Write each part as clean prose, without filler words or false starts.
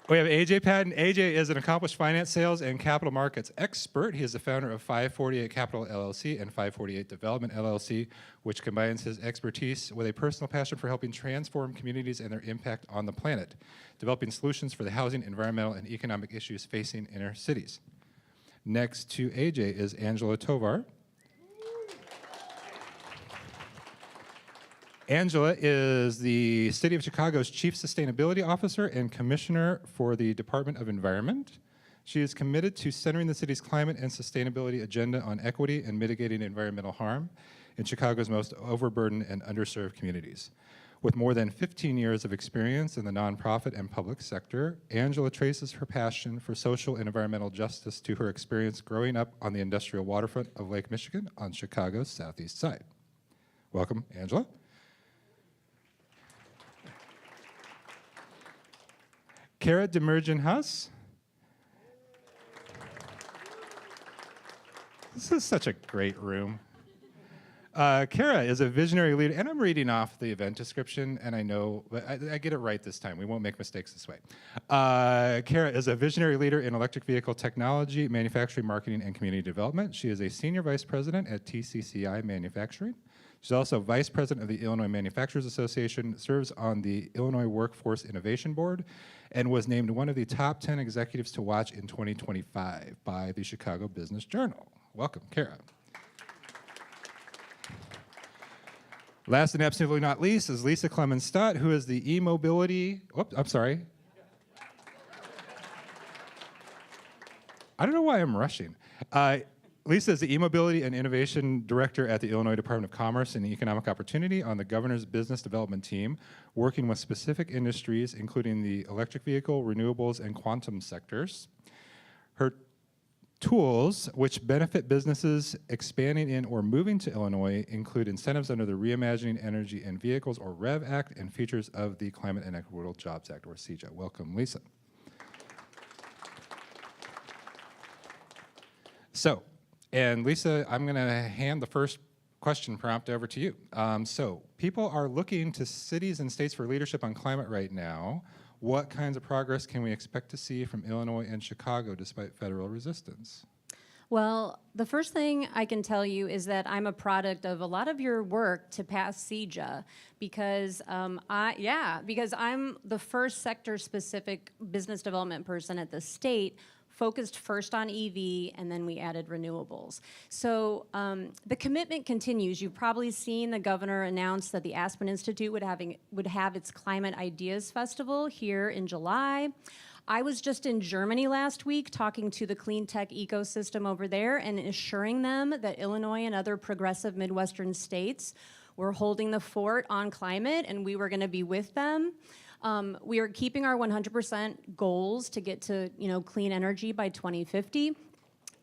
We have AJ Patton. AJ is an accomplished finance, sales, and capital markets expert. He is the founder of 548 Capital LLC and 548 Development LLC, which combines his expertise with a personal passion for helping transform communities and their impact on the planet, developing solutions for the housing, environmental, and economic issues facing inner cities. Next to AJ is Angela Tovar. Angela is the City of Chicago's Chief Sustainability Officer and Commissioner for the Department of Environment. She is committed to centering the city's climate and sustainability agenda on equity and mitigating environmental harm in Chicago's most overburdened and underserved communities. With more than 15 years of experience in the nonprofit and public sector, Angela traces her passion for social and environmental justice to her experience growing up on the industrial waterfront of Lake Michigan on Chicago's southeast side. Welcome, Angela. Demirjian Huss. This is such a great room. Kara is a visionary leader, and I'm reading off the event description, and I know, but I get it right this time. We won't make mistakes this way. Kara is a visionary leader in electric vehicle technology, manufacturing, marketing, and community development. She is a senior vice president at TCCI Manufacturing. She's also vice president of the Illinois Manufacturers Association, serves on the Illinois Workforce Innovation Board, and was named one of the top 10 executives to watch in 2025 by the Chicago Business Journal. Welcome, Kara. Last and absolutely not least is Lisa Clemmons Stott, who is the e-mobility, I'm sorry. I don't know why I'm rushing. Lisa is the e-mobility and innovation director at the Illinois Department of Commerce and Economic Opportunity on the governor's business development team, working with specific industries, including the electric vehicle, renewables, and quantum sectors. Her tools which benefit businesses expanding in or moving to Illinois include incentives under the Reimagining Energy and Vehicles, or REV Act, and features of the Climate and Equitable Jobs Act, or CEJA. Welcome, Lisa. So, and Lisa, I'm going to hand the first question prompt over to you. So, people are looking to cities and states for leadership on climate right now. What kinds of progress can we expect to see from Illinois and Chicago despite federal resistance? Well, the first thing I can tell you is that I'm a product of a lot of your work to pass CEJA because because I'm the first sector-specific business development person at the state, focused first on EV, and then we added renewables. So the commitment continues. You've probably seen the governor announce that the Aspen Institute would have its Climate Ideas Festival here in July. I was just in Germany last week talking to the clean tech ecosystem over there and assuring them that Illinois and other progressive Midwestern states were holding the fort on climate and we were going to be with them. We are keeping our 100% goals to get to clean energy by 2050.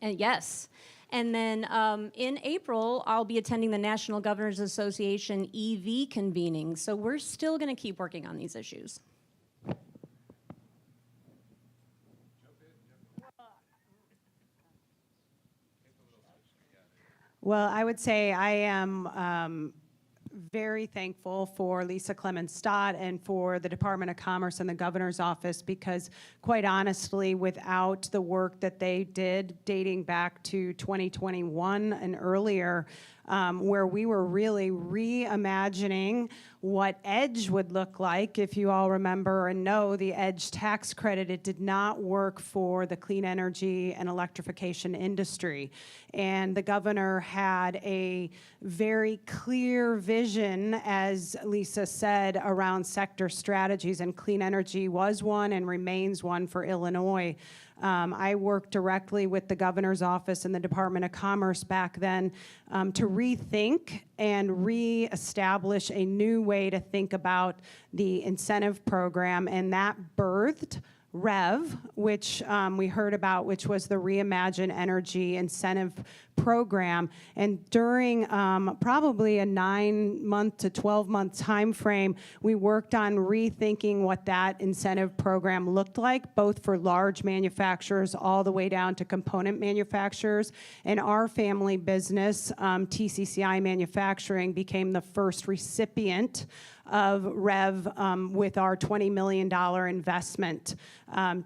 And yes. And then in April, I'll be attending the National Governors Association EV convening. So we're still going to keep working on these issues. Well, I would say I am very thankful for Lisa Clemmons Stott and for the Department of Commerce and the Governor's Office because, quite honestly, without the work that they did dating back to 2021 and earlier, where we were really reimagining what EDGE would look like. If you all remember and know the EDGE tax credit, it did not work for the clean energy and electrification industry. And the governor had a very clear vision, as Lisa said, around sector strategies, and clean energy was one and remains one for Illinois. I worked directly with the governor's office and the Department of Commerce back then to rethink and reestablish a new way to think about the incentive program, and that birthed REV, which we heard about, which was the Reimagine Energy Incentive Program. And during probably a 9-month to 12-month time frame, we worked on rethinking what that incentive program looked like, both for large manufacturers all the way down to component manufacturers. And our family business, TCCI Manufacturing, became the first recipient of rev with our $20 million investment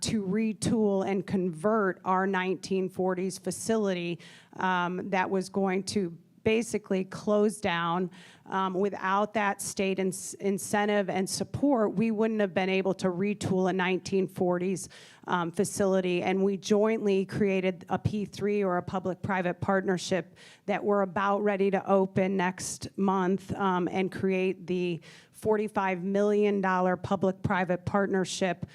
to retool and convert our 1940s facility that was going to basically close down. Without that state incentive and support, we wouldn't have been able to retool a 1940s facility. And we jointly created a P3, or a public-private partnership, that we're about ready to open next month and create the $45 million public-private partnership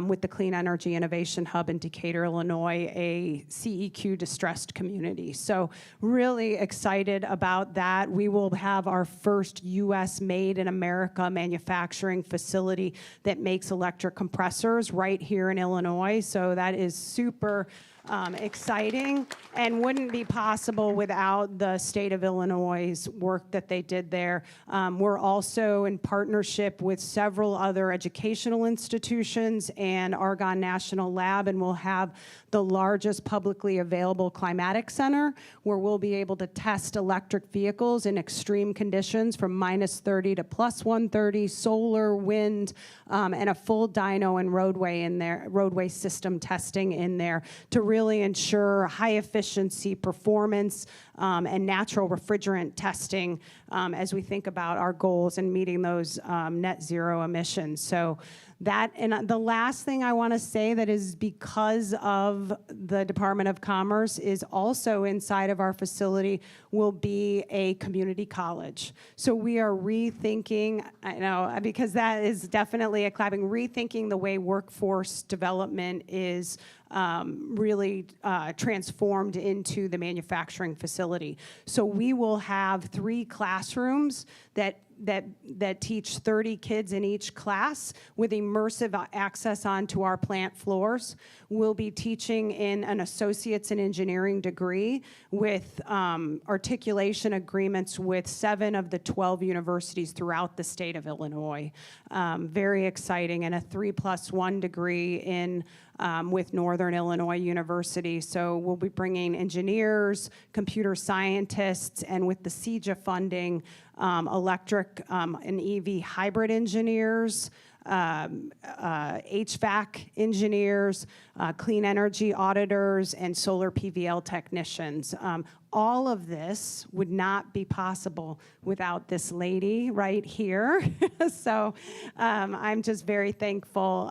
with the Clean Energy Innovation Hub in Decatur, Illinois, a CEQ distressed community. So really excited about that. We will have our first U.S. made in America manufacturing facility that makes electric compressors right here in Illinois. So that is super exciting, and wouldn't be possible without the state of Illinois' work that they did there. We're also in partnership with several other educational institutions and Argonne National Lab, and we'll have the largest publicly available climatic center where we'll be able to test electric vehicles in extreme conditions from -30 to +130, solar, wind, and a full dyno and roadway system testing in there to really ensure high efficiency performance and natural refrigerant testing as we think about our goals and meeting those net zero emissions. So that, and the last thing I want to say that is because of the Department of Commerce is also inside of our facility will be a community college. So we are rethinking, I know, because that is definitely a clapping, rethinking the way workforce development is really transformed into the manufacturing facility. So we will have 3 classrooms that teach 30 kids in each class with immersive access onto our plant floors. We'll be teaching in an associate's in engineering degree with articulation agreements with 7 of the 12 universities throughout the state of Illinois. Very exciting, and a 3+1 degree in with Northern Illinois University. So we'll be bringing engineers, computer scientists, and with the CEJA funding, electric and EV hybrid engineers, HVAC engineers, clean energy auditors, and solar PVL technicians. All of this would not be possible without this lady right here. So I'm just very thankful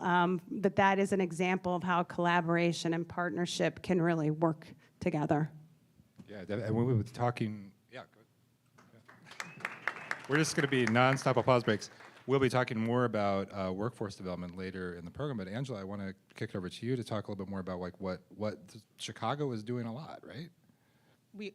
that that is an example of how collaboration and partnership can really work together. Yeah, and we were talking, yeah, go ahead. We're just going to be nonstop applause breaks. We'll be talking more about workforce development later in the program, but Angela, I want to kick it over to you to talk a little bit more about like what Chicago is doing a lot, right?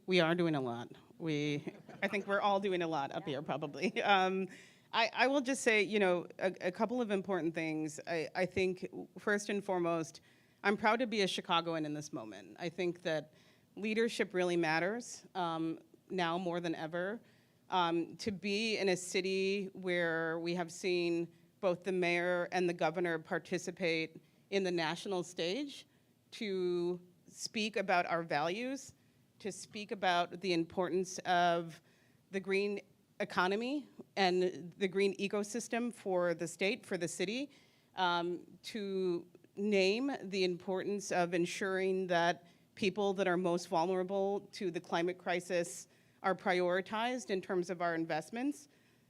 We are doing a lot. I think we're all doing a lot up here, probably. I will just say, you know, a couple of important things. I think first and foremost, I'm proud to be a Chicagoan in this moment. I think that leadership really matters now more than ever. To be in a city where we have seen both the mayor and the governor participate in the national stage to speak about our values, to speak about the importance of the green economy and the green ecosystem for the state, for the city, to name the importance of ensuring that people that are most vulnerable to the climate crisis are prioritized in terms of our investments.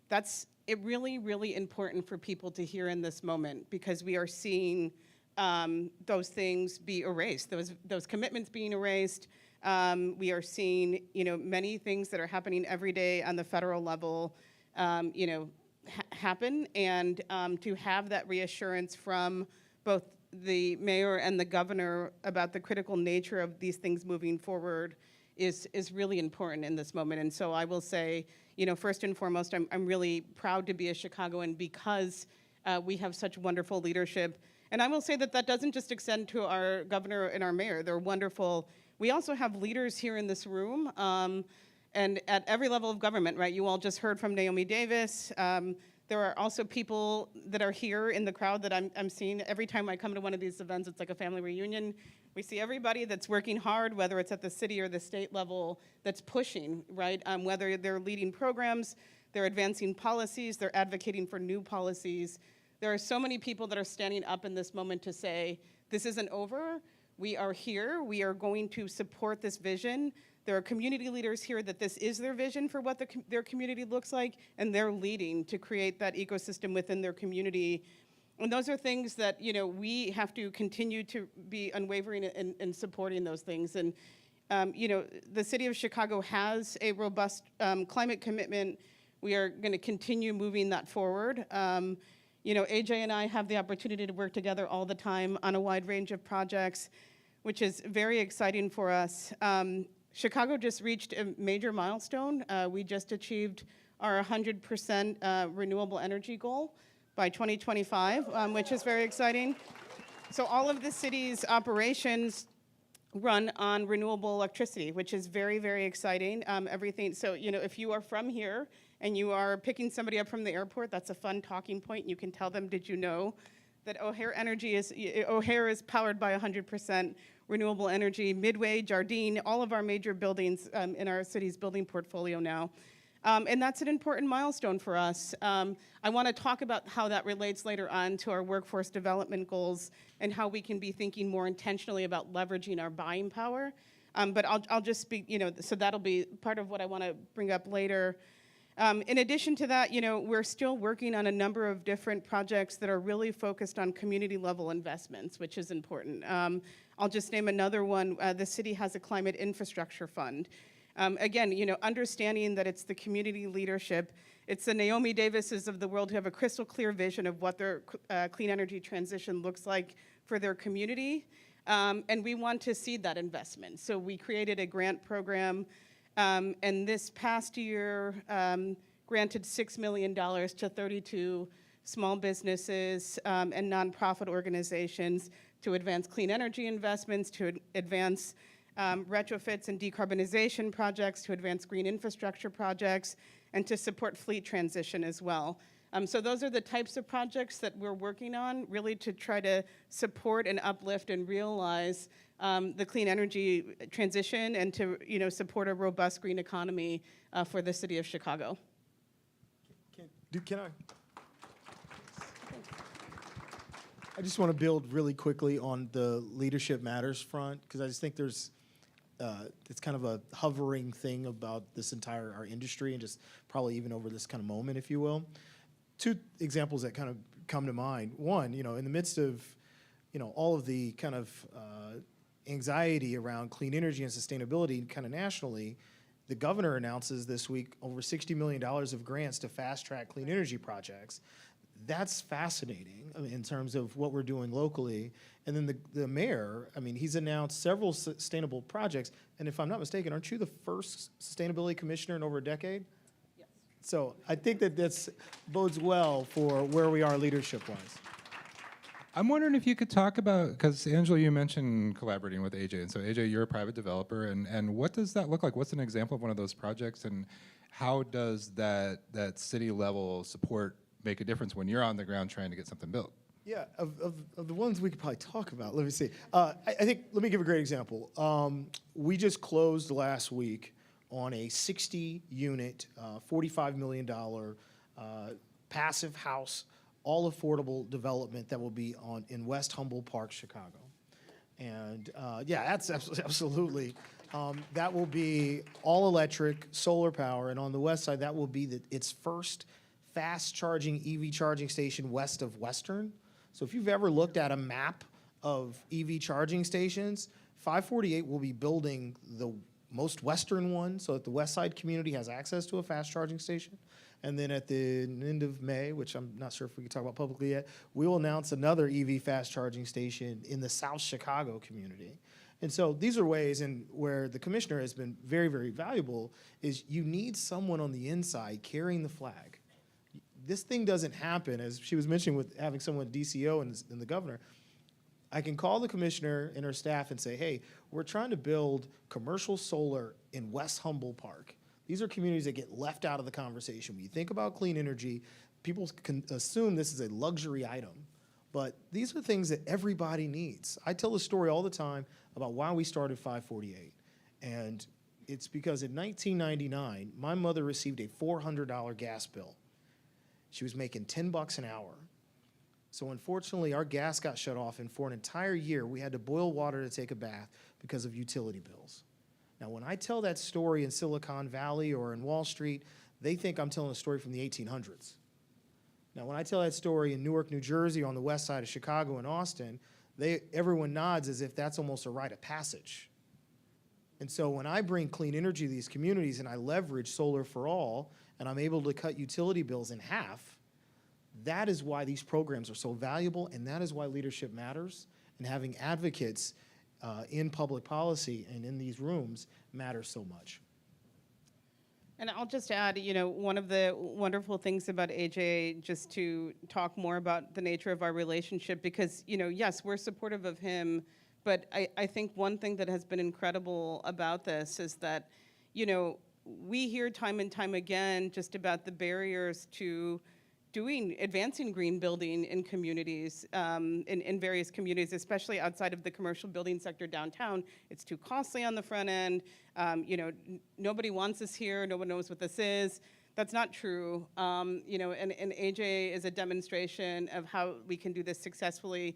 That's really, really important for people to hear in this moment, because we are seeing those things be erased, those commitments being erased. We are seeing, you know, many things that are happening every day on the federal level, you know, happen, and to have that reassurance from both the mayor and the governor about the critical nature of these things moving forward is really important in this moment. And so I will say, you know, first and foremost, I'm really proud to be a Chicagoan because we have such wonderful leadership. And I will say that that doesn't just extend to our governor and our mayor. They're wonderful. We also have leaders here in this room and at every level of government, right? You all just heard from Naomi Davis. There are also people that are here in the crowd that I'm seeing. Every time I come to one of these events, it's like a family reunion. We see everybody that's working hard, whether it's at the city or the state level, that's pushing, right? Whether they're leading programs They're advancing policies. They're advocating for new policies. There are so many people that are standing up in this moment to say, this isn't over. We are here. We are going to support this vision. There are community leaders here that this is their vision for what their community looks like, and they're leading to create that ecosystem within their community. And those are things that, you know, we have to continue to be unwavering in supporting those things. And, you know, the city of Chicago has a robust climate commitment. We are going to continue moving that forward. You know, AJ and I have the opportunity to work together all the time on a wide range of projects, which is very exciting for us. Chicago just reached a major milestone. We just achieved our 100% renewable energy goal by 2025, which is very exciting. So all of the city's operations run on renewable electricity, which is very, very exciting. Everything, so, you know, if you are from here and you are picking somebody up from the airport, that's a fun talking point. You can tell them, did you know that O'Hare is powered by 100% renewable energy. Midway, Jardine, all of our major buildings in our city's building portfolio now. And that's an important milestone for us. I want to talk about how that relates later on to our workforce development goals and how we can be thinking more intentionally about leveraging our buying power. But I'll just speak, you know, so that'll be part of what I want to bring up later. In addition to that, you know, we're still working on a number of different projects that are really focused on community level investments, which is important. I'll just name another one. The city has a climate infrastructure fund. Again, you know, understanding that it's the community leadership, it's the Naomi Davises of the world who have a crystal clear vision of what their clean energy transition looks like for their community, and we want to seed that investment. So we created a grant program, and this past year granted $6 million to 32 small businesses and nonprofit organizations to advance clean energy investments, to advance retrofits and decarbonization projects, to advance green infrastructure projects, and to support fleet transition as well. So those are the types of projects that we're working on, really to try to support and uplift and realize the clean energy transition and to, you know, support a robust green economy for the city of Chicago. Can I just want to build really quickly on the Leadership Matters front, because I just think there's it's kind of a hovering thing about this entire our industry and just probably even over this kind of moment, if you will. Two examples that kind of come to mind. One, you know, in the midst of, you know, all of the kind of anxiety around clean energy and sustainability kind of nationally, the governor announces this week over $60 million of grants to fast-track clean energy projects. That's fascinating, I mean, in terms of what we're doing locally. And then the mayor, I mean, he's announced several sustainable projects. And if I'm not mistaken, aren't you the first sustainability commissioner in over a decade? Yes. So I think that bodes well for where we are leadership-wise. I'm wondering if you could talk about, because Angela, you mentioned collaborating with AJ, and so AJ, you're a private developer, and what does that look like? What's an example of one of those projects, and how does that city level support make a difference when you're on the ground trying to get something built? Yeah, of the ones we could probably talk about, let me see. I think, let me give a great example. We just closed last week on a 60-unit, $45 million passive house, all affordable development that will be in West Humboldt Park, Chicago. And yeah, that's absolutely. That will be all electric, solar power, and on the west side, that will be its first fast charging EV charging station west of Western. So if you've ever looked at a map of EV charging stations, 548 will be building the most western one, so that the west side community has access to a fast charging station. And then at the end of May, which I'm not sure if we can talk about publicly yet, we will announce another EV fast charging station in the South Chicago community. And so these are ways in where the commissioner has been very, very valuable, is you need someone on the inside carrying the flag. This thing doesn't happen, as she was mentioning with having someone DCO and the governor. I can call the commissioner and her staff and say, hey, we're trying to build commercial solar in West Humboldt Park. These are communities that get left out of the conversation. When you think about clean energy, people can assume this is a luxury item, but these are things that everybody needs. I tell a story all the time about why we started 548. And It's because in 1999, my mother received a $400 gas bill. She was making $10 an hour. So unfortunately, our gas got shut off, and for an entire year, we had to boil water to take a bath because of utility bills. Now, when I tell that story in Silicon Valley or in Wall Street, they think I'm telling a story from the 1800s. Now, when I tell that story in Newark, New Jersey, on the west side of Chicago and Austin, everyone nods as if that's almost a rite of passage. And so when I bring clean energy to these communities and I leverage solar for all, and I'm able to cut utility bills in half, that is why these programs are so valuable, and that is why leadership matters, and having advocates in public policy and in these rooms matters so much. And I'll just add, one of the wonderful things about AJ, just to talk more about the nature of our relationship, because, yes, we're supportive of him, but I think one thing that has been incredible about this is that, we hear time and time again just about the barriers to advancing green building in communities, in various communities, especially outside of the commercial building sector downtown. It's too costly on the front end. Nobody wants us here. No one knows what this is. That's not true. And AJ is a demonstration of how we can do this successfully.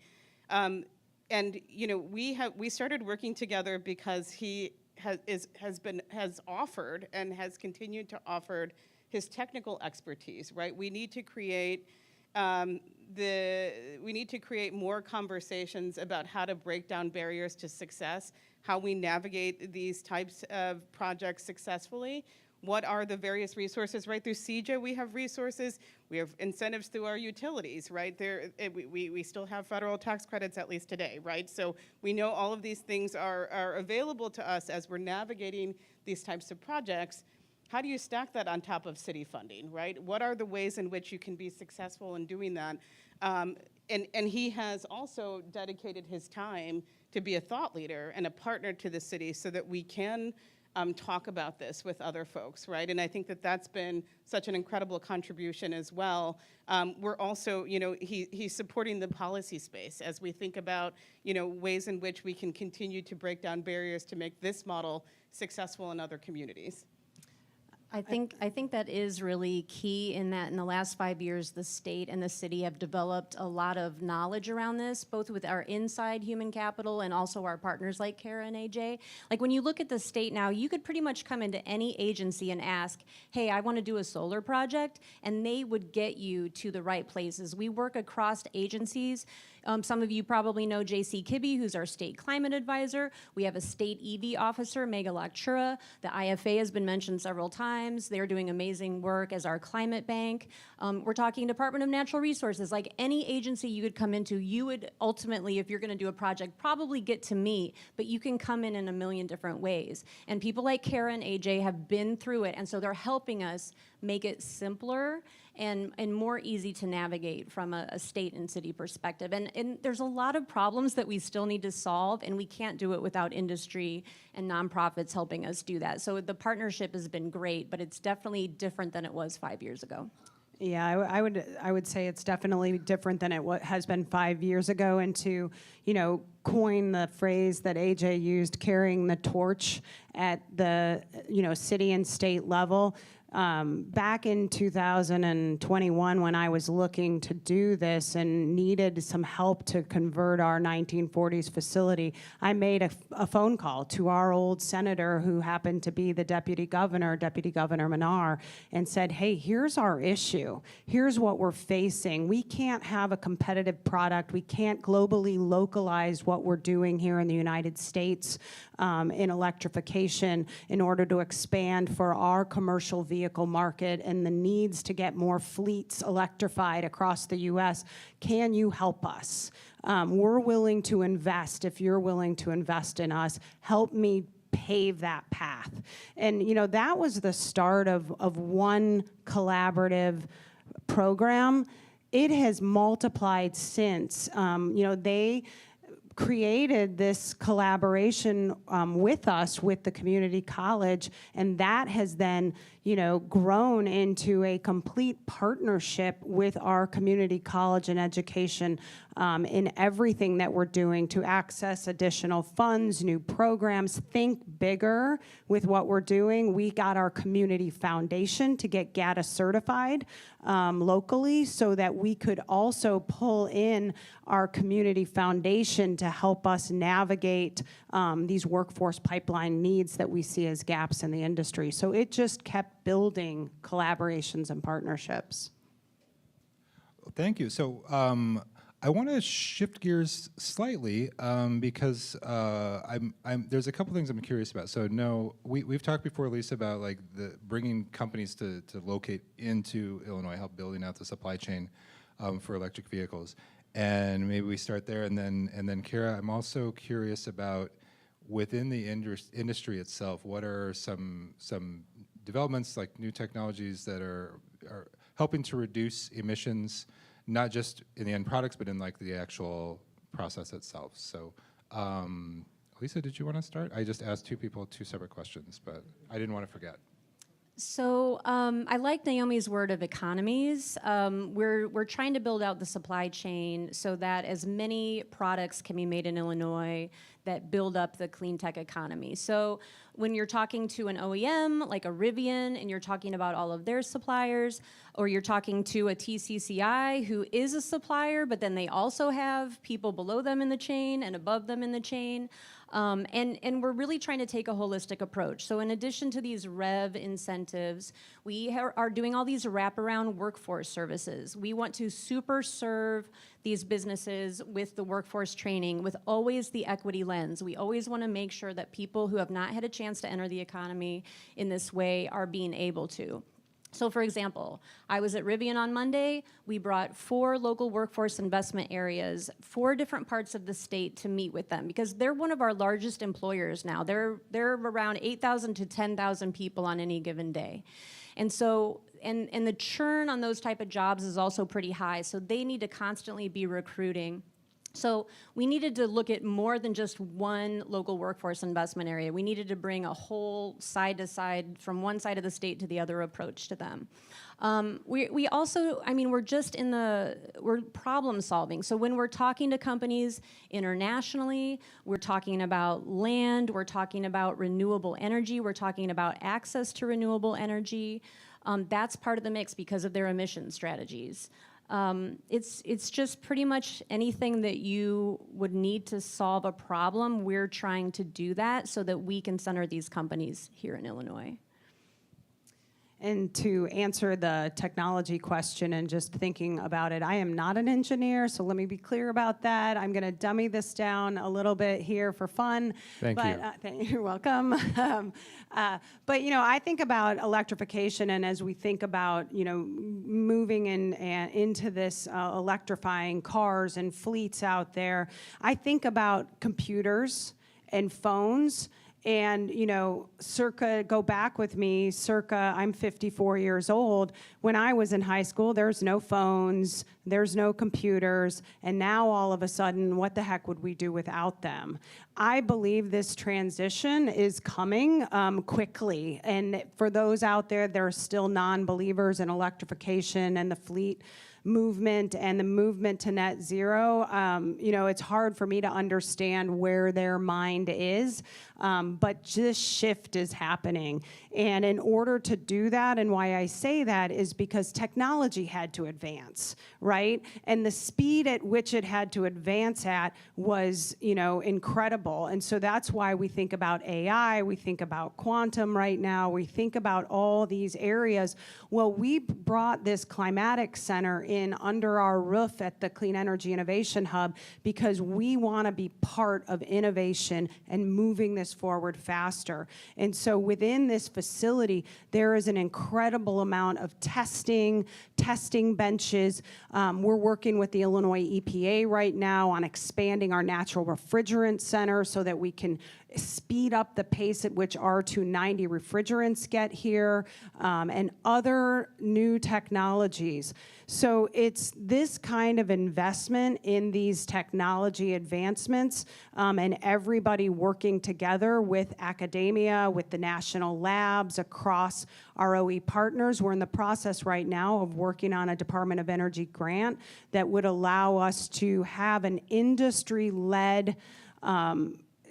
We started working together because he has offered and has continued to offer his technical expertise, right? We need to create more conversations about how to break down barriers to success, how we navigate these types of projects successfully. What are the various resources, right? Through CEJA, we have resources. We have incentives through our utilities, right? We still have federal tax credits, at least today, right? So we know all of these things are available to us as we're navigating these types of projects. How do you stack that on top of city funding, right? What are the ways in which you can be successful in doing that? And he has also dedicated his time to be a thought leader and a partner to the city so that we can talk about this with other folks, right? And I think that that's been such an incredible contribution as well. We're also, he's supporting the policy space as we think about, ways in which we can continue to break down barriers to make this model successful in other communities. I think that is really key in that in the last 5 years, the state and the city have developed a lot of knowledge around this, both with our inside human capital and also our partners like Kara and AJ. Like when you look at the state now, you could pretty much come into any agency and ask, hey, I want to do a solar project, and they would get you to the right places. We work across agencies. Some of you probably know J.C. Kibbe, who's our state climate advisor. We have a state EV officer, Megha Lakchura. The IFA has been mentioned several times. They're doing amazing work as our climate bank. We're talking Department of Natural Resources. Like any agency you could come into, you would ultimately, if you're going to do a project, probably get to me, but you can come in a million different ways. And people like Kara and AJ have been through it, and so they're helping us make it simpler and more easy to navigate from a state and city perspective. And there's a lot of problems that we still need to solve, and we can't do it without industry and nonprofits helping us do that. So the partnership has been great, but it's definitely different than it was 5 years ago. Yeah, I would say it's definitely different than it has been 5 years ago. And to, coin the phrase that AJ used, carrying the torch at the, city and state level. Back in 2021, when I was looking to do this and needed some help to convert our 1940s facility, I made a phone call to our old senator who happened to be the Deputy Governor Manar, and said, hey, here's our issue. Here's what we're facing. We can't have a competitive product. We can't globally localize what we're doing here in the United States in electrification in order to expand for our commercial vehicle market and the needs to get more fleets electrified across the U.S. Can you help us? We're willing to invest if you're willing to invest in us. Help me pave that path. And, that was the start of one collaborative program. It has multiplied since. They created this collaboration with us, with the community college, and that has then, grown into a complete partnership with our community college and education in everything that we're doing to access additional funds, new programs, think bigger with what we're doing. We got our community foundation to get GATA certified locally so that we could also pull in our community foundation to help us navigate these workforce pipeline needs that we see as gaps in the industry. So it just kept building collaborations and partnerships. Thank you. So I want to shift gears slightly because there's a couple things I'm curious about. So no, we've talked before, Lisa, about like bringing companies to locate into Illinois, help building out the supply chain for electric vehicles, and maybe we start there, and then Kara, I'm also curious about within the industry itself, what are some developments, like new technologies that are helping to reduce emissions, not just in the end products, but in like the actual process itself. So, Lisa, did you want to start? I just asked two people two separate questions, but I didn't want to forget. So I like Naomi's word of economies. We're trying to build out the supply chain so that as many products can be made in Illinois that build up the clean tech economy. So when you're talking to an OEM like a Rivian and you're talking about all of their suppliers, or you're talking to a TCCI who is a supplier, but then they also have people below them in the chain and above them in the chain, and we're really trying to take a holistic approach. So in addition to these REV incentives, we are doing all these wraparound workforce services. We want to super serve these businesses with the workforce training, with always the equity lens. We always want to make sure that people who have not had a chance to enter the economy in this way are being able to. So for example, I was at Rivian on Monday. We brought 4 local workforce investment areas, 4 different parts of the state to meet with them because they're one of our largest employers now. They're around 8,000 to 10,000 people on any given day. And so, and the churn on those type of jobs is also pretty high, so they need to constantly be recruiting. So we needed to look at more than just one local workforce investment area. We needed to bring a whole side-to-side, from one side of the state to the other approach to them. We also, we're problem solving. So when we're talking to companies internationally, we're talking about land, we're talking about renewable energy, we're talking about access to renewable energy. That's part of the mix because of their emission strategies. It's just pretty much anything that you would need to solve a problem, we're trying to do that so that we can center these companies here in Illinois. And to answer the technology question and just thinking about it, I am not an engineer, so let me be clear about that. I'm going to dummy this down a little bit here for fun. Thank you. You're welcome. But I think about electrification, and as we think about moving into this electrifying cars and fleets out there, I think about computers and phones. And, go back with me, I'm 54 years old. When I was in high school, there's no phones, there's no computers, and now all of a sudden, what the heck would we do without them? I believe this transition is coming quickly. And for those out there that are still non-believers in electrification and the fleet movement and the movement to net zero, it's hard for me to understand where their mind is, but this shift is happening. And in order to do that, and why I say that is because technology had to advance, right? And the speed at which it had to advance at was, incredible. And so that's why we think about AI, we think about quantum right now, we think about all these areas. Well, we brought this climatic center in under our roof at the Clean Energy Innovation Hub because we want to be part of innovation and moving this forward faster. And so within this facility, there is an incredible amount of testing benches. We're working with the Illinois EPA right now on expanding our natural refrigerant center so that we can speed up the pace at which R290 refrigerants get here, and other new technologies. So it's this kind of investment in these technology advancements, and everybody working together with academia, with the national labs across ROE partners. We're in the process right now of working on a Department of Energy grant that would allow us to have an industry-led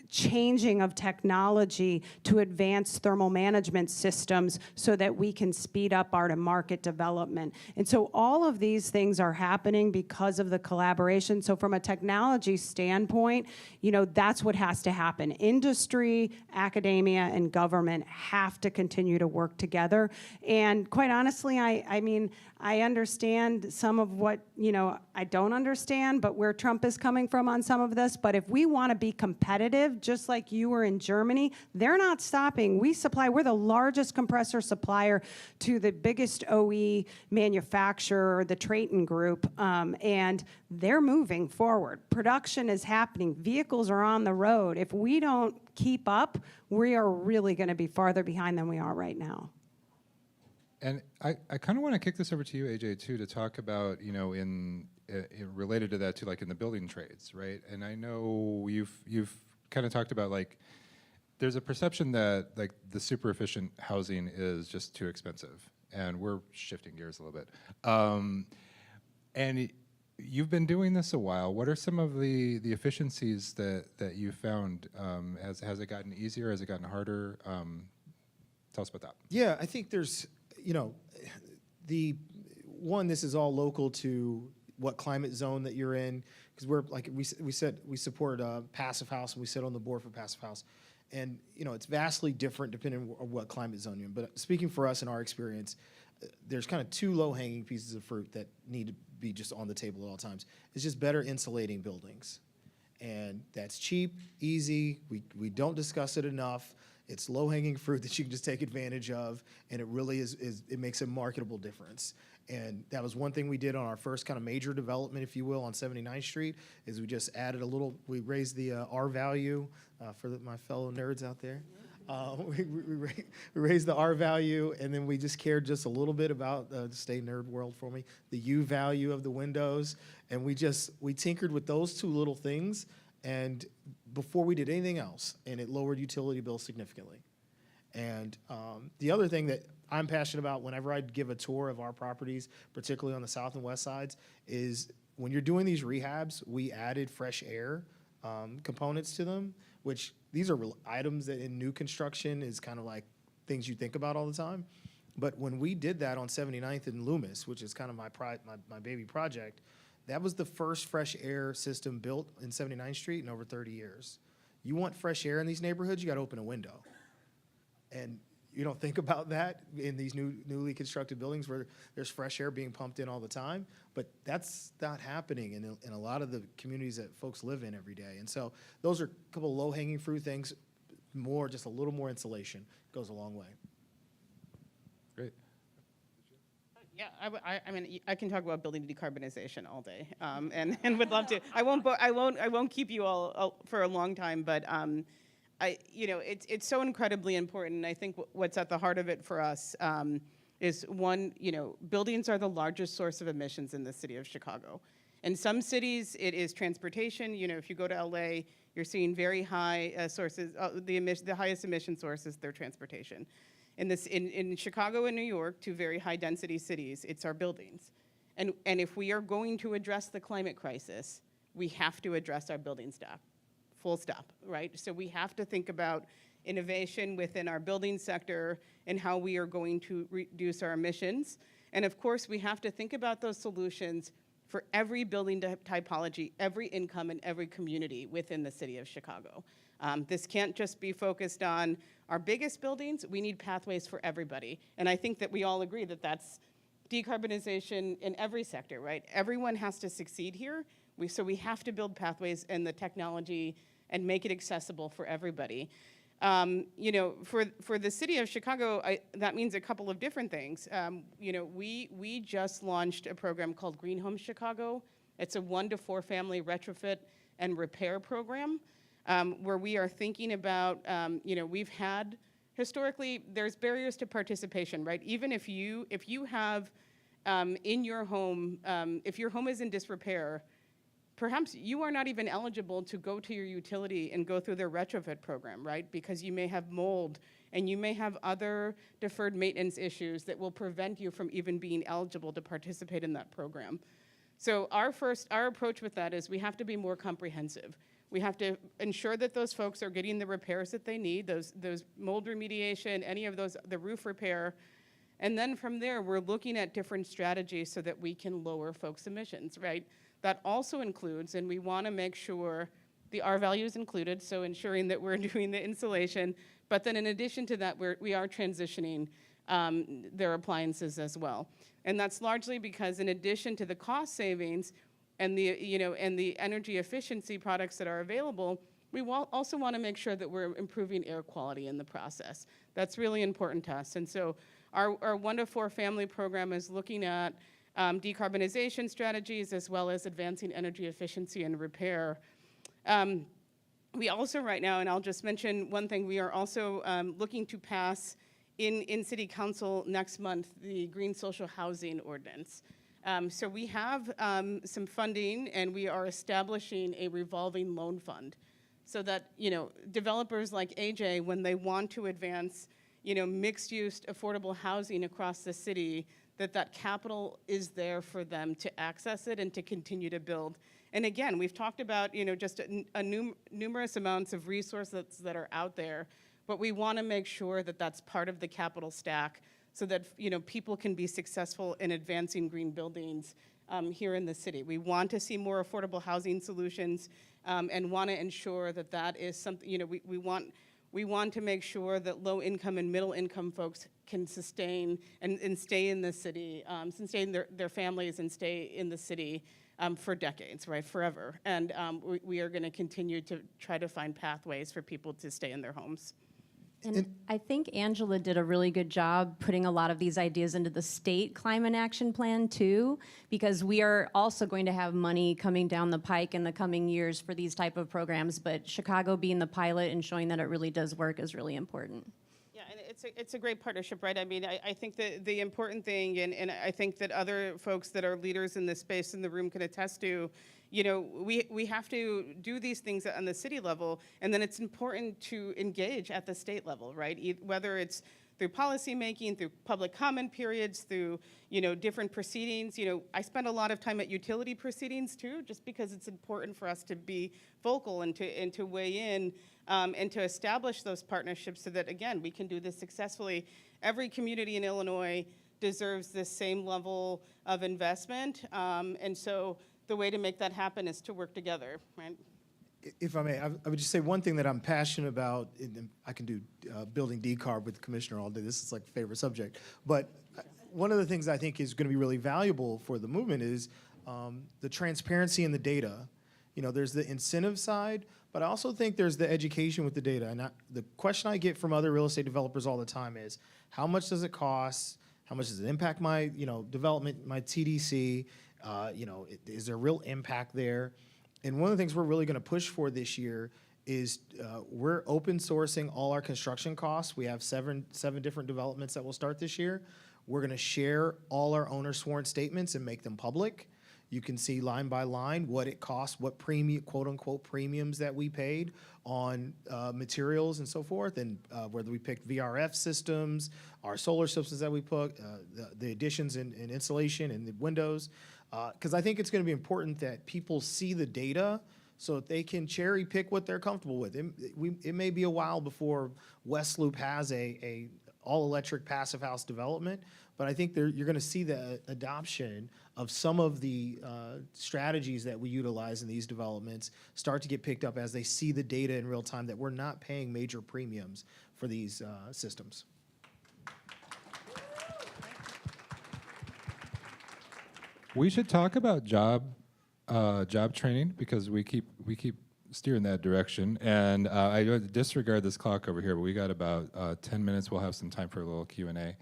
changing of technology to advance thermal management systems so that we can speed up our to-market development. And so all of these things are happening because of the collaboration. So from a technology standpoint, you know, that's what has to happen. Industry, academia, and government have to continue to work together. And quite honestly, I mean, I understand some of what, you know, I don't understand, but where Trump is coming from on some of this. But if we want to be competitive, just like you were in Germany, they're not stopping. We're the largest compressor supplier to the biggest OE manufacturer, the Traton Group, and they're moving forward. Production is happening. Vehicles are on the road. If we don't keep up, we are really going to be farther behind than we are right now. And I kind of want to kick this over to you, AJ, too, to talk about, you know, in related to that, too, like in the building trades, right? And I know you've kind of talked about, like, there's a perception that, like, the super efficient housing is just too expensive, and we're shifting gears a little bit. And you've been doing this a while. What are some of the efficiencies that you found? Has it gotten easier? Has it gotten harder? Tell us about that. Yeah, I think there's, you know, this is all local to what climate zone that you're in, because we're, like we said, we support Passive House, and we sit on the board for Passive House. And, you know, it's vastly different depending on what climate zone you're in. But speaking for us in our experience, there's kind of two low-hanging pieces of fruit that need to be just on the table at all times. It's just better insulating buildings. And that's cheap, easy, we don't discuss it enough. It's low-hanging fruit that you can just take advantage of, and it really it makes a marketable difference. And that was one thing we did on our first kind of major development, if you will, on 79th Street, is we just added we raised the R value for my fellow nerds out there. We raised the R value, and then we just cared just a little bit about, stay nerd world for me, the U value of the windows. And we tinkered with those two little things, and before we did anything else, and it lowered utility bills significantly. And the other thing that I'm passionate about whenever I give a tour of our properties, particularly on the south and west sides, is when you're doing these rehabs, we added fresh air components to them, which these are items that in new construction is kind of like things you think about all the time. But when we did that on 79th and Loomis, which is kind of my baby project, that was the first fresh air system built in 79th Street in over 30 years. You want fresh air in these neighborhoods, you got to open a window. And you don't think about that in these newly constructed buildings where there's fresh air being pumped in all the time, but that's not happening in a lot of the communities that folks live in every day. And so those are a couple of low-hanging fruit things. Just a little more insulation goes a long way. Great. Yeah, I mean, I can talk about building decarbonization all day, and would love to. I won't keep you all for a long time, but it's so incredibly important. I think what's at the heart of it for us is one, buildings are the largest source of emissions in the city of Chicago. In some cities, it is transportation. If you go to LA, you're seeing very high sources. The highest emission source is their transportation. In Chicago and New York, two very high density cities, it's our buildings. And if we are going to address the climate crisis, we have to address our building stock, full stop, right? So we have to think about innovation within our building sector and how we are going to reduce our emissions. And of course, we have to think about those solutions for every building typology, every income, and every community within the city of Chicago. This can't just be focused on our biggest buildings. We need pathways for everybody. And I think that we all agree that that's decarbonization in every sector, right? Everyone has to succeed here. So we have to build pathways and the technology and make it accessible for everybody. For the city of Chicago, that means a couple of different things. We just launched a program called Green Home Chicago. It's a 1 to 4 family retrofit and repair program. where we are thinking about, we've had, historically, there's barriers to participation, right? Even if you have in your home, if your home is in disrepair, perhaps you are not even eligible to go to your utility and go through their retrofit program, right? Because you may have mold and you may have other deferred maintenance issues that will prevent you from even being eligible to participate in that program. So our approach with that is we have to be more comprehensive. We have to ensure that those folks are getting the repairs that they need, those mold remediation, any of those, the roof repair. And then from there, we're looking at different strategies so that we can lower folks' emissions, right? That also includes, and we want to make sure the R value is included, so ensuring that we're doing the insulation, but then in addition to that, we are transitioning their appliances as well. And that's largely because in addition to the cost savings and the energy efficiency products that are available, we also want to make sure that we're improving air quality in the process. That's really important to us. And so our 1 to 4 family program is looking at decarbonization strategies as well as advancing energy efficiency and repair. We also right now, and I'll just mention one thing, we are also looking to pass in City Council next month the Green Social Housing Ordinance. So we have some funding and we are establishing a revolving loan fund so that, developers like AJ, when they want to advance, mixed-use affordable housing across the city, that capital is there for them to access it and to continue to build. And again, we've talked about, just numerous amounts of resources that are out there, but we want to make sure that that's part of the capital stack so that, people can be successful in advancing green buildings here in the city. We want to see more affordable housing solutions and want to ensure that that is something, we want to make sure that low-income and middle-income folks can sustain and stay in the city, sustain their families and stay in the city for decades, right, forever. And we are going to continue to try to find pathways for people to stay in their homes. And I think Angela did a really good job putting a lot of these ideas into the state climate action plan too, because we are also going to have money coming down the pike in the coming years for these type of programs, but Chicago being the pilot and showing that it really does work is really important. Yeah, and it's a great partnership, right? I mean, I think that the important thing, and I think that other folks that are leaders in this space in the room can attest to, we have to do these things on the city level, and then it's important to engage at the state level, right? Whether it's through policy making, through public comment periods, through, different proceedings. I spend a lot of time at utility proceedings too, just because it's important for us to be vocal and to weigh in and to establish those partnerships so that, again, we can do this successfully. Every community in Illinois deserves this same level of investment, and so the way to make that happen is to work together, right? If I may, I would just say one thing that I'm passionate about, and I can do building decarb with the commissioner all day. This is like a favorite subject. But one of the things I think is going to be really valuable for the movement is the transparency in the data. There's the incentive side, but I also think there's the education with the data. And the question I get from other real estate developers all the time is, how much does it cost? How much does it impact my, development, my TDC? Is there real impact there? And one of the things we're really going to push for this year is we're open sourcing all our construction costs. We have seven different developments that will start this year. We're going to share all our owner sworn statements and make them public. You can see line by line what it costs, what premium, quote unquote, premiums that we paid on materials and so forth, and whether we picked VRF systems, our solar systems that we put, the additions in insulation and the windows. Because I think it's going to be important that people see the data so that they can cherry pick what they're comfortable with. It may be a while before West Loop has a all-electric passive house development, but I think you're going to see the adoption of some of the strategies that we utilize in these developments start to get picked up as they see the data in real time that we're not paying major premiums for these systems. We should talk about job training because we keep steering that direction. And I don't disregard this clock over here, but we got about 10 minutes. We'll have some time for a little Q&A.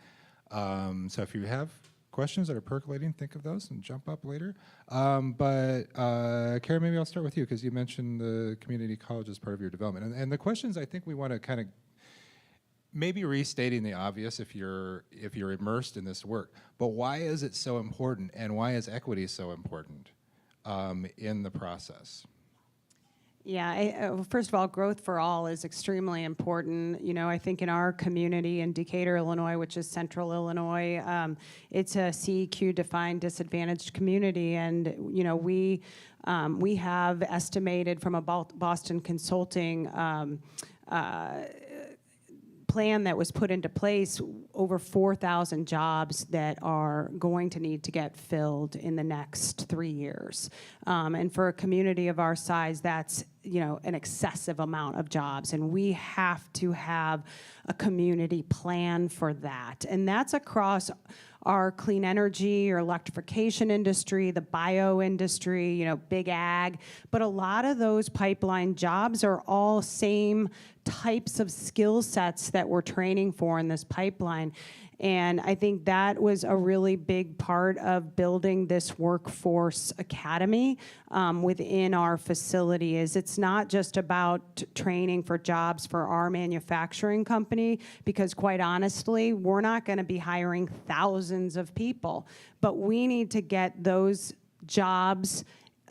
So if you have questions that are percolating, think of those and jump up later. Kara, maybe I'll start with you because you mentioned the community college as part of your development. And the questions I think we want to kind of maybe restating the obvious if you're immersed in this work, but why is it so important and why is equity so important in the process? Yeah, first of all, growth for all is extremely important. You know, I think in our community in Decatur, Illinois, which is central Illinois, it's a CEQ-defined disadvantaged community, and you know, we have estimated from a Boston Consulting plan that was put into place over 4,000 jobs that are going to need to get filled in the next 3 years. And for a community of our size, that's, you know, an excessive amount of jobs. And we have to have a community plan for that. And that's across our clean energy or electrification industry, the bio industry, you know, big ag. But a lot of those pipeline jobs are all same types of skill sets that we're training for in this pipeline. And I think that was a really big part of building this workforce academy within our facility. Is it's not just about training for jobs for our manufacturing company, because quite honestly, we're not going to be hiring thousands of people, but we need to get those jobs,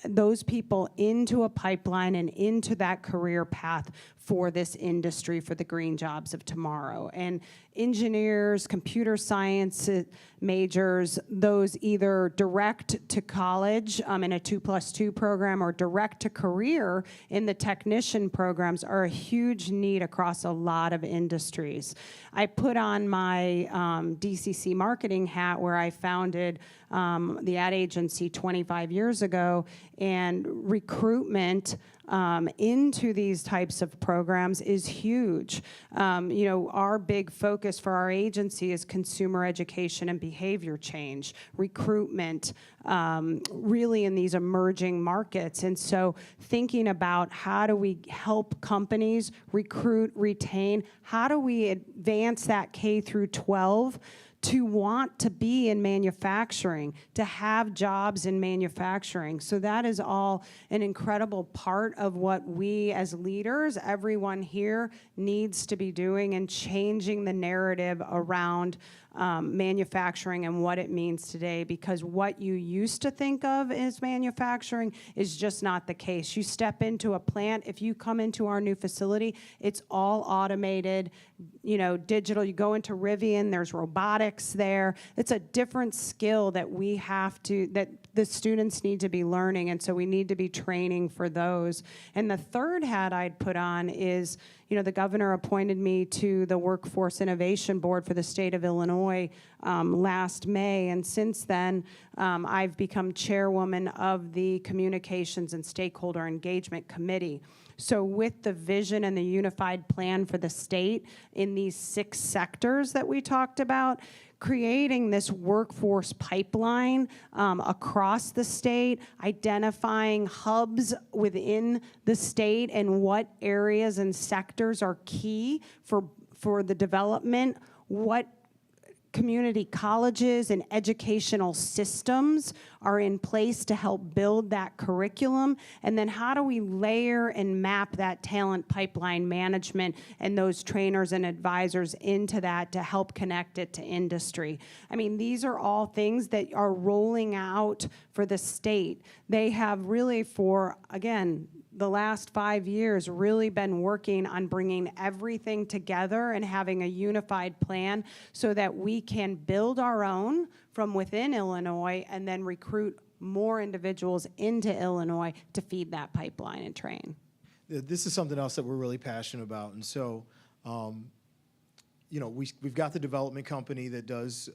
those people into a pipeline and into that career path for this industry, for the green jobs of tomorrow. And engineers, computer science majors, those either direct to college in a 2+2 program or direct to career in the technician programs are a huge need across a lot of industries. I put on my DCC marketing hat where I founded the ad agency 25 years ago, and recruitment into these types of programs is huge. You know, our big focus for our agency is consumer education and behavior change, recruitment, really in these emerging markets. And so thinking about how do we help companies recruit, retain, how do we advance that K through 12 to want to be in manufacturing, to have jobs in manufacturing. So that is all an incredible part of what we as leaders, everyone here, needs to be doing and changing the narrative around manufacturing and what it means today, because what you used to think of as manufacturing is just not the case. You step into a plant, if you come into our new facility, it's all automated, you know, digital. You go into Rivian, there's robotics there. It's a different skill that we have to, that the students need to be learning, and so we need to be training for those. And the third hat I'd put on is, you know, the governor appointed me to the Workforce Innovation Board for the state of Illinois last May, and since then I've become chairwoman of the Communications and Stakeholder Engagement Committee. So with the vision and the unified plan for the state in these 6 sectors that we talked about, creating this workforce pipeline across the state, identifying hubs within the state and what areas and sectors are key for the development, what community colleges and educational systems are in place to help build that curriculum, and then how do we layer and map that talent pipeline management and those trainers and advisors into that to help connect it to industry. I mean, these are all things that are rolling out for the state. They have really for, again, the last 5 years really been working on bringing everything together and having a unified plan so that we can build our own from within Illinois and then recruit more individuals into Illinois to feed that pipeline and train. This is something else that we're really passionate about. And so, you know, we've got the development company that does,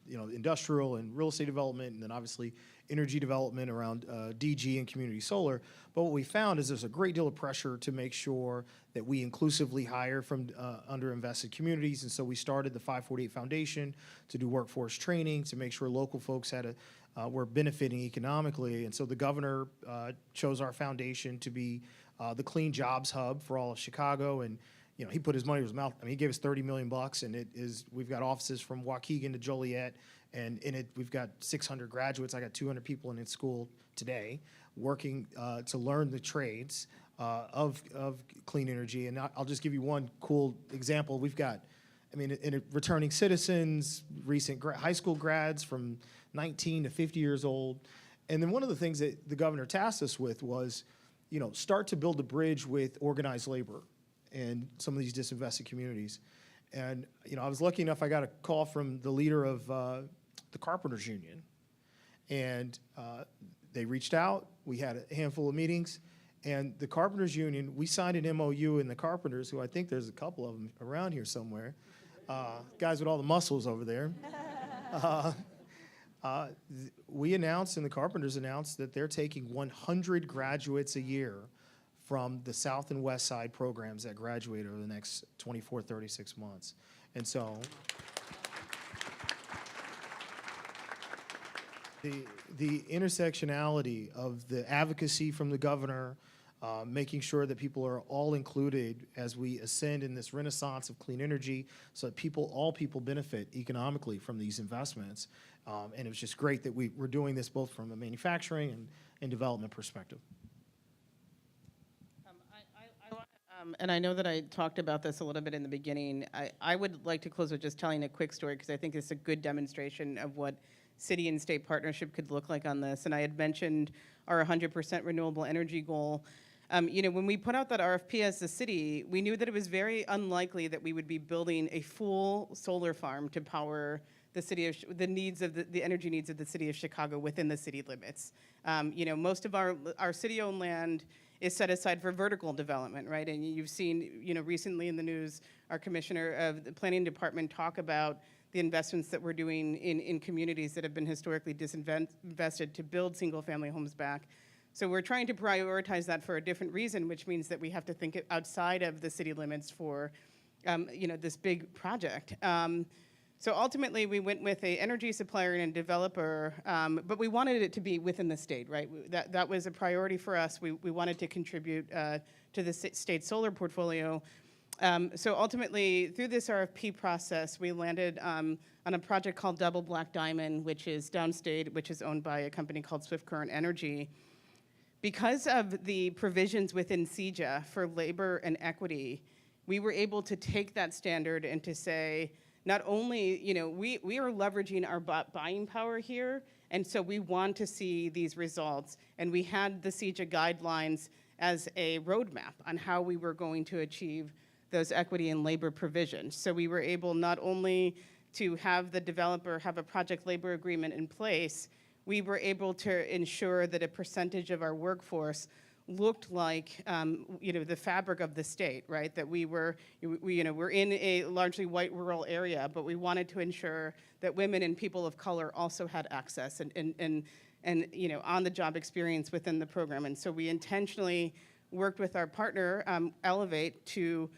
you know, industrial and real estate development, and then obviously energy development around DG and community solar. But what we found is there's a great deal of pressure to make sure that we inclusively hire from underinvested communities. And so we started the 548 Foundation to do workforce training to make sure local folks had were benefiting economically. And so the governor chose our foundation to be the clean jobs hub for all of Chicago. And he put his money where his mouth. I mean, he gave us $30 million, and we've got offices from Waukegan to Joliet, and in it we've got 600 graduates. I got 200 people in its school today working to learn the trades of clean energy. And I'll just give you one cool example. We've got, returning citizens, recent high school grads from 19 to 50 years old. And then one of the things that the governor tasked us with was, start to build a bridge with organized labor in some of these disinvested communities. And, I was lucky enough, I got a call from the leader of the Carpenters Union. And they reached out. We had a handful of meetings. And the Carpenters Union, we signed an MOU in the Carpenters, who I think there's a couple of them around here somewhere, guys with all the muscles over there. We announced, and the Carpenters announced, that they're taking 100 graduates a year from the South and West Side programs that graduate over the next 24, 36 months. And so the intersectionality of the advocacy from the governor, making sure that people are all included as we ascend in this renaissance of clean energy so that all people benefit economically from these investments. And it was just great that we're doing this both from a manufacturing and development perspective. And I know that I talked about this a little bit in the beginning. I would like to close with just telling a quick story because I think it's a good demonstration of what city and state partnership could look like on this. And I had mentioned our 100% renewable energy goal. When we put out that RFP as the city, we knew that it was very unlikely that we would be building a full solar farm to power the city of the needs of the energy needs of the city of Chicago within the city limits. Most of our city-owned land is set aside for vertical development, right? And you've seen, recently in the news, our commissioner of the planning department talk about the investments that we're doing in communities that have been historically disinvested to build single-family homes back. So we're trying to prioritize that for a different reason, which means that we have to think outside of the city limits for, this big project. So ultimately, we went with an energy supplier and a developer, but we wanted it to be within the state, right? That was a priority for us. We wanted to contribute to the state solar portfolio. So ultimately, through this RFP process, we landed on a project called Double Black Diamond, which is downstate, which is owned by a company called Swift Current Energy. Because of the provisions within CEJA for labor and equity, we were able to take that standard and to say, not only, we are leveraging our buying power here, and so we want to see these results. And we had the CEJA guidelines as a roadmap on how we were going to achieve those equity and labor provisions. So we were able not only to have the developer have a project labor agreement in place, we were able to ensure that a percentage of our workforce looked like, the fabric of the state, right? That we're in a largely white rural area, but we wanted to ensure that women and people of color also had access and on-the-job experience within the program. And so we intentionally worked with our partner, Elevate, to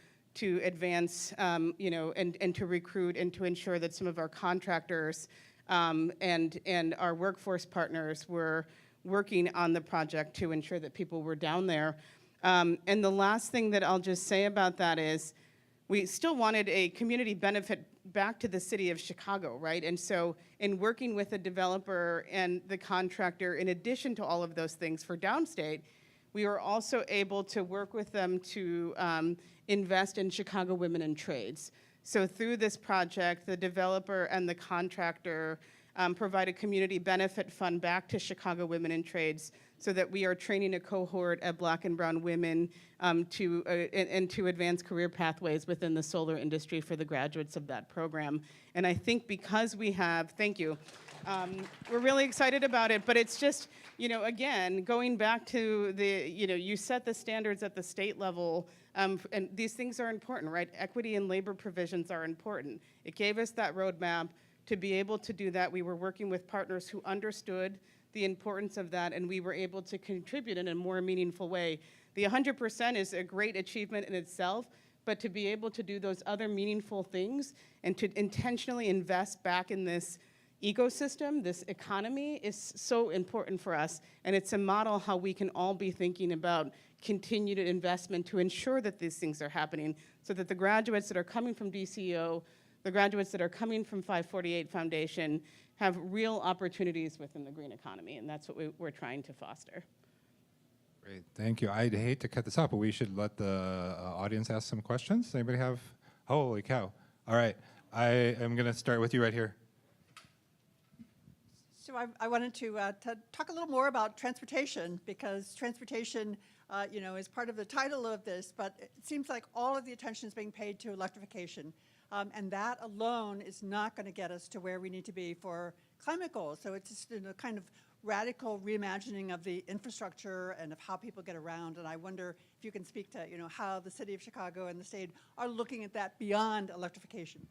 advance, and to recruit and to ensure that some of our contractors and our workforce partners were working on the project to ensure that people were down there. And the last thing that I'll just say about that is we still wanted a community benefit back to the city of Chicago, right? And so in working with the developer and the contractor, in addition to all of those things for downstate, we were also able to work with them to invest in Chicago women in trades. So through this project, the developer and the contractor provide a community benefit fund back to Chicago women in trades so that we are training a cohort of Black and brown women to advance career pathways within the solar industry for the graduates of that program. And I think because we have, thank you, we're really excited about it, but it's just, again, going back to you set the standards at the state level, and these things are important, right? Equity and labor provisions are important. It gave us that roadmap. To be able to do that, we were working with partners who understood the importance of that, and we were able to contribute in a more meaningful way. The 100% is a great achievement in itself, but to be able to do those other meaningful things and to intentionally invest back in this, ecosystem, this economy is so important for us, and it's a model how we can all be thinking about continued investment to ensure that these things are happening, so that the graduates that are coming from DCO, the graduates that are coming from 548 Foundation have real opportunities within the green economy, and that's what we're trying to foster. Great, thank you. I'd hate to cut this off, but we should let the audience ask some questions. Anybody have? Holy cow. All right, I am going to start with you right here. So I wanted to talk a little more about transportation, because transportation, is part of the title of this, but it seems like all of the attention is being paid to electrification. And that alone is not going to get us to where we need to be for climate goals. So it's just a kind of radical reimagining of the infrastructure and of how people get around. And I wonder if you can speak to, how the city of Chicago and the state are looking at that beyond electrification.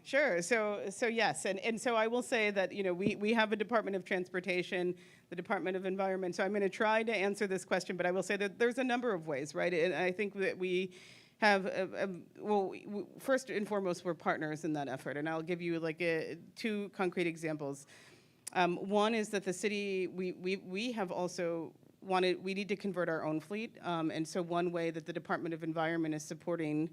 Sure. So yes, and so I will say that we have a Department of Transportation, the Department of Environment. So I'm going to try to answer this question, but I will say that there's a number of ways, right? And I think that we have first and foremost, we're partners in that effort, and I'll give you two concrete examples. One is that the city we have also we need to convert our own fleet, and so one way that the Department of Environment is supporting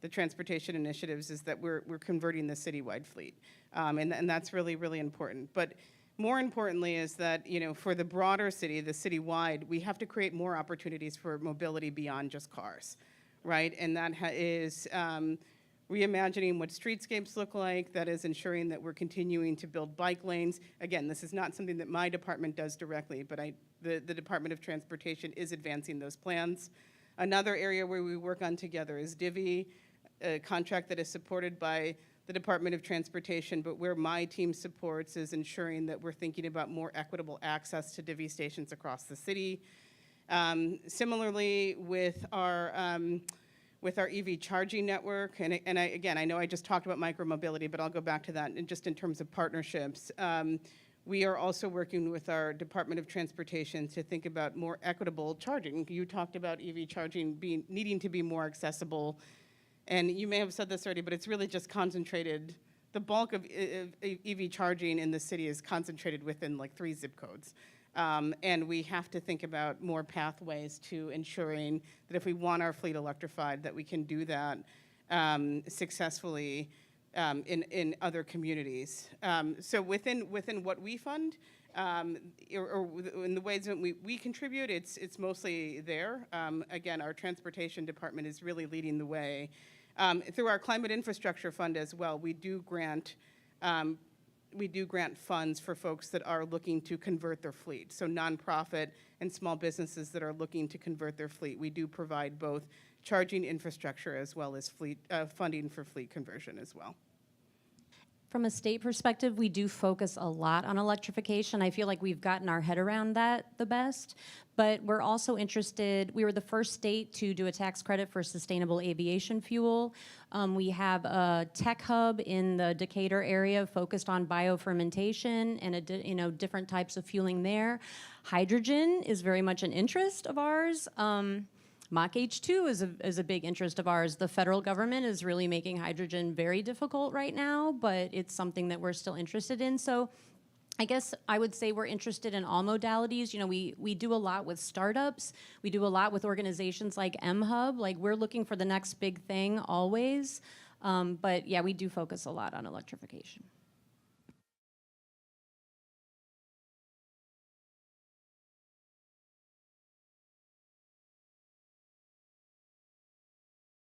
the transportation initiatives is that we're converting the citywide fleet, and that's really, really important. But more importantly is that, for the broader city, the citywide, we have to create more opportunities for mobility beyond just cars, right? And that is reimagining what streetscapes look like. That is ensuring that we're continuing to build bike lanes. Again, this is not something that my department does directly, but the Department of Transportation is advancing those plans. Another area where we work on together is Divvy, a contract that is supported by the Department of Transportation, but where my team supports is ensuring that we're thinking about more equitable access to Divvy stations across the city. Similarly, with our EV charging network, and I know I just talked about micromobility, but I'll go back to that just in terms of partnerships. We are also working with our Department of Transportation to think about more equitable charging. You talked about EV charging needing to be more accessible, and you may have said this already, but it's really just concentrated. The bulk of EV charging in the city is concentrated within 3 zip codes. And we have to think about more pathways to ensuring that if we want our fleet electrified, that we can do that successfully in other communities. So within what we fund, or in the ways that we contribute, it's mostly there. Again, our transportation department is really leading the way. Through our climate infrastructure fund as well, we do grant funds for folks that are looking to convert their fleet. So nonprofit and small businesses that are looking to convert their fleet, we do provide both charging infrastructure as well as fleet funding for fleet conversion as well. From a state perspective, we do focus a lot on electrification. I feel like we've gotten our head around that the best, but we're also interested, we were the first state to do a tax credit for sustainable aviation fuel. We have a tech hub in the Decatur area focused on biofermentation and different types of fueling there. Hydrogen is very much an interest of ours. Mach H2 is a big interest of ours. The federal government is really making hydrogen very difficult right now, but it's something that we're still interested in. So I guess I would say we're interested in all modalities. We do a lot with startups. We do a lot with organizations like MHub. We're looking for the next big thing always. But yeah, we do focus a lot on electrification.